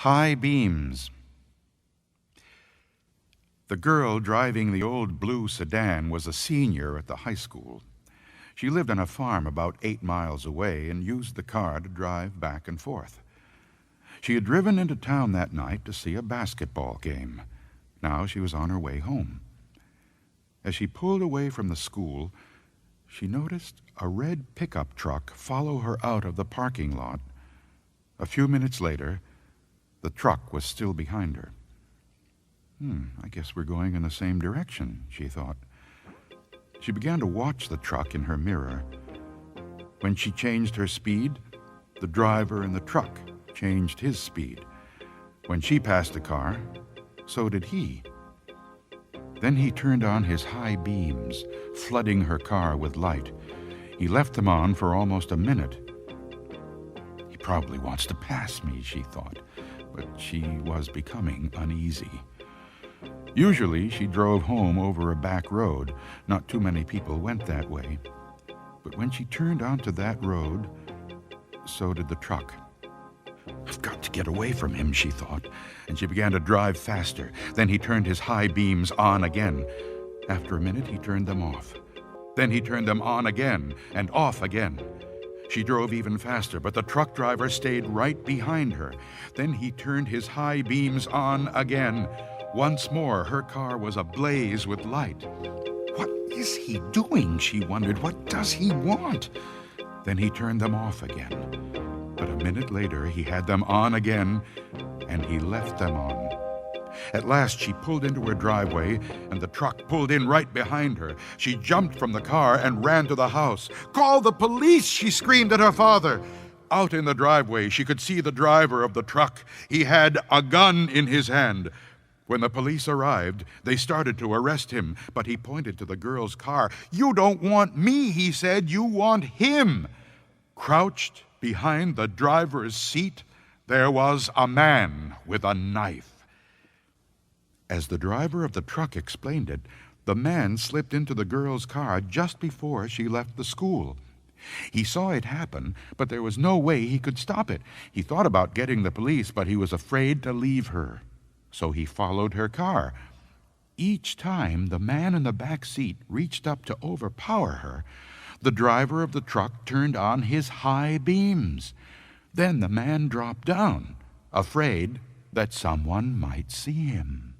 High beams. The girl driving the old blue sedan was a senior at the high school. She lived on a farm about 8 miles away and used the car to drive back and forth. She had driven into town that night to see a basketball game. Now she was on her way home. As she pulled away from the school, she noticed a red pickup truck follow her out of the parking lot. A few minutes later, the truck was still behind her. I guess we're going in the same direction, she thought. She began to watch the truck in her mirror. When she changed her speed, the driver in the truck changed his speed. When she passed the car, so did he. Then he turned on his high beams, flooding her car with light. He left them on for almost a minute. He probably wants to pass me, she thought, but she was becoming uneasy. Usually she drove home over a back road. Not too many people went that way. But when she turned onto that road, so did the truck. I've got to get away from him, she thought, and she began to drive faster. Then he turned his high beams on again. After a minute, he turned them off. Then he turned them on again and off again. She drove even faster, but the truck driver stayed right behind her. Then he turned his high beams on again. Once more, her car was ablaze with light. What is he doing? She wondered. What does he want? Then he turned them off again. But a minute later, he had them on again, and he left them on. At last, she pulled into her driveway, and the truck pulled in right behind her. She jumped from the car and ran to the house. "Call the police!" she screamed at her father. Out in the driveway, she could see the driver of the truck. He had a gun in his hand. When the police arrived, they started to arrest him, but he pointed to the girl's car. "You don't want me," he said. "You want him." Crouched behind the driver's seat, there was a man with a knife. As the driver of the truck explained it, the man slipped into the girl's car just before she left the school. He saw it happen, but there was no way he could stop it. He thought about getting the police, but he was afraid to leave her. So he followed her car. Each time the man in the back seat reached up to overpower her, the driver of the truck turned on his high beams. Then the man dropped down, afraid that someone might see him.